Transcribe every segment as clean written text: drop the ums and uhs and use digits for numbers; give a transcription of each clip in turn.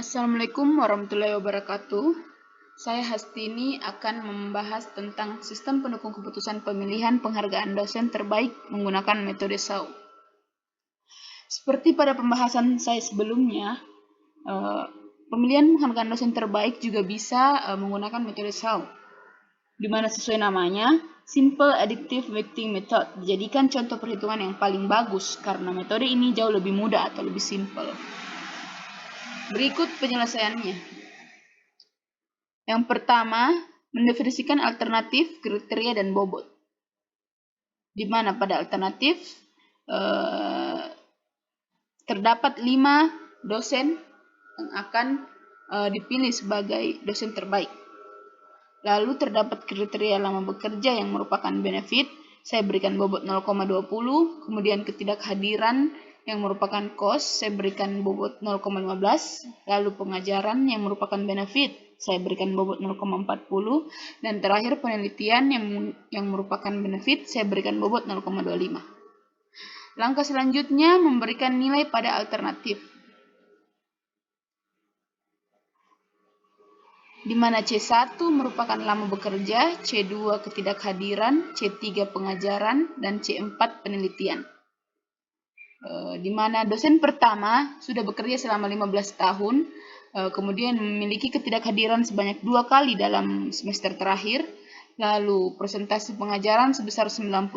Assalamualaikum warahmatullahi wabarakatuh. Saya Hastini akan membahas tentang sistem pendukung keputusan pemilihan penghargaan dosen terbaik menggunakan metode SAU. Seperti pada pembahasan saya sebelumnya, pemilihan penghargaan dosen terbaik juga bisa menggunakan metode SAU, di mana sesuai namanya, Simple Additive Weighting Method dijadikan contoh perhitungan yang paling bagus karena metode ini jauh lebih mudah atau lebih simple. Berikut penyelesaiannya. Yang pertama, mendefinisikan alternatif, kriteria, dan bobot. Di mana pada alternatif terdapat 5 dosen yang akan dipilih sebagai dosen terbaik. Lalu terdapat kriteria lama bekerja yang merupakan benefit, saya berikan bobot 0,20, kemudian ketidakhadiran yang merupakan cost, saya berikan bobot 0,15, lalu pengajaran yang merupakan benefit, saya berikan bobot 0,40, dan terakhir penelitian yang merupakan benefit, saya berikan bobot 0,25. Langkah selanjutnya memberikan nilai pada alternatif, di mana C1 merupakan lama bekerja, C2 ketidakhadiran, C3 pengajaran, dan C4 penelitian. Di mana dosen pertama sudah bekerja selama 15 tahun, kemudian memiliki ketidakhadiran sebanyak 2 kali dalam semester terakhir, lalu persentase pengajaran sebesar 90%,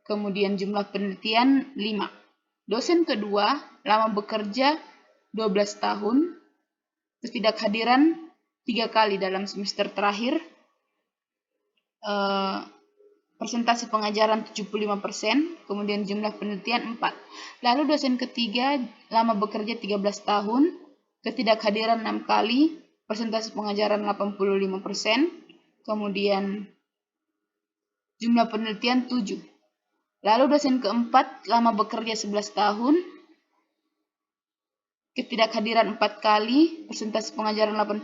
kemudian jumlah penelitian 5. Dosen kedua lama bekerja 12 tahun, ketidakhadiran 3 kali dalam semester terakhir, persentase pengajaran 75%, kemudian jumlah penelitian 4. Lalu dosen ketiga lama bekerja 13 tahun, ketidakhadiran 6 kali, persentase pengajaran 85%, kemudian jumlah penelitian 7. Lalu dosen keempat lama bekerja 11 tahun, ketidakhadiran 4 kali, persentase pengajaran 80%,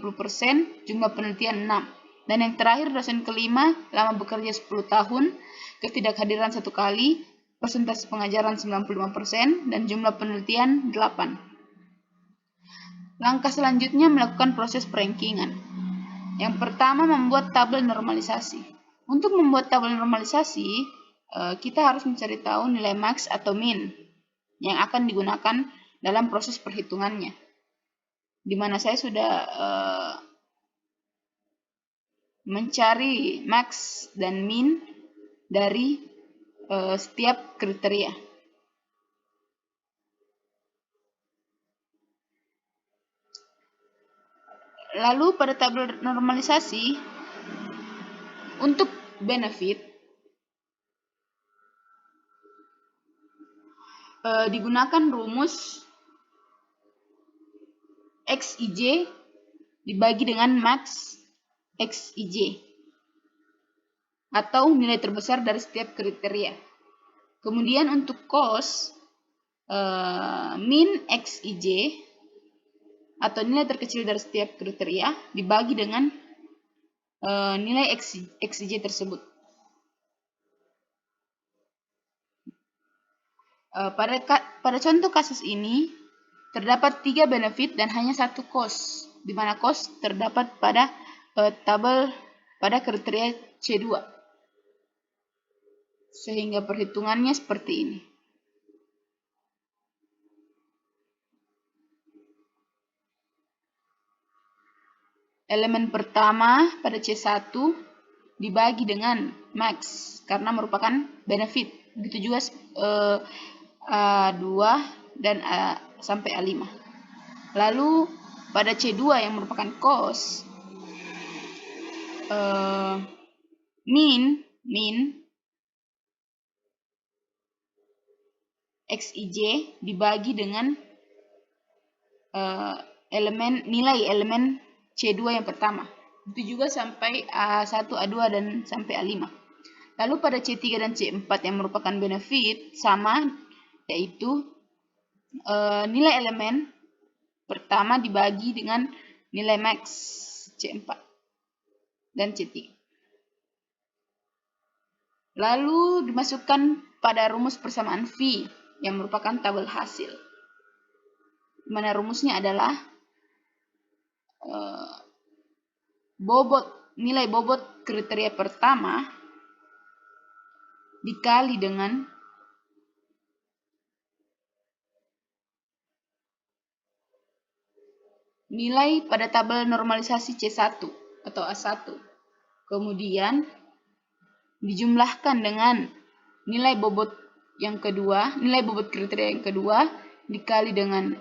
jumlah penelitian 6. Dan yang terakhir dosen kelima lama bekerja 10 tahun, ketidakhadiran 1 kali, persentase pengajaran 95%, dan jumlah penelitian 8. Langkah selanjutnya melakukan proses perankingan. Yang pertama membuat tabel normalisasi. Untuk membuat tabel normalisasi, kita harus mencari tahu nilai max atau min yang akan digunakan dalam proses perhitungannya. Di mana saya sudah mencari max dan min dari setiap kriteria. Lalu pada tabel normalisasi, untuk benefit digunakan rumus XIJ dibagi dengan max XIJ atau nilai terbesar dari setiap kriteria. Kemudian untuk cost, min XIJ atau nilai terkecil dari setiap kriteria dibagi dengan nilai XIJ tersebut. Pada contoh kasus ini terdapat 3 benefit dan hanya 1 cost, di mana cost terdapat pada tabel pada kriteria C2. Sehingga perhitungannya seperti ini. Elemen pertama pada C1 dibagi dengan max karena merupakan benefit. Begitu juga A2 dan sampai A5. Lalu pada C2 yang merupakan cost, min XIJ dibagi dengan nilai elemen C2 yang pertama. Itu juga sampai A1, A2 dan sampai A5. Lalu pada C3 dan C4 yang merupakan benefit sama, yaitu nilai elemen pertama dibagi dengan nilai max C4 dan C3. Lalu dimasukkan pada rumus persamaan V yang merupakan tabel hasil. Mana rumusnya adalah nilai bobot kriteria pertama dikali dengan nilai pada tabel normalisasi C1 atau A1. Kemudian dijumlahkan dengan nilai bobot yang kedua, nilai bobot kriteria yang kedua dikali dengan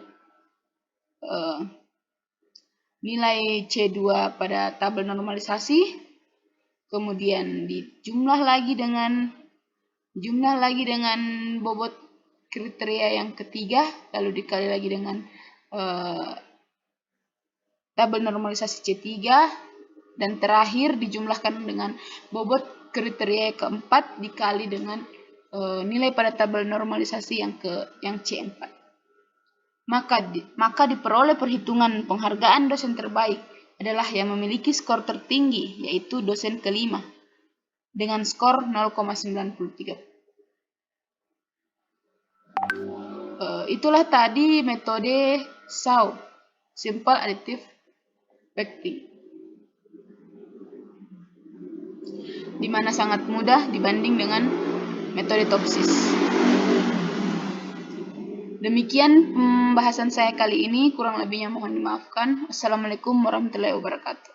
nilai C2 pada tabel normalisasi, kemudian dijumlah lagi dengan bobot kriteria yang ketiga, lalu dikali lagi dengan tabel normalisasi C3, dan terakhir dijumlahkan dengan bobot kriteria keempat dikali dengan nilai pada tabel normalisasi yang C4. Maka diperoleh perhitungan penghargaan dosen terbaik adalah yang memiliki skor tertinggi, yaitu dosen kelima dengan skor 0,93. Itulah tadi metode SAW, Simple Additive Packing, di mana sangat mudah dibanding dengan metode Topsis. Demikian pembahasan saya kali ini, kurang lebihnya mohon dimaafkan. Assalamualaikum warahmatullahi wabarakatuh.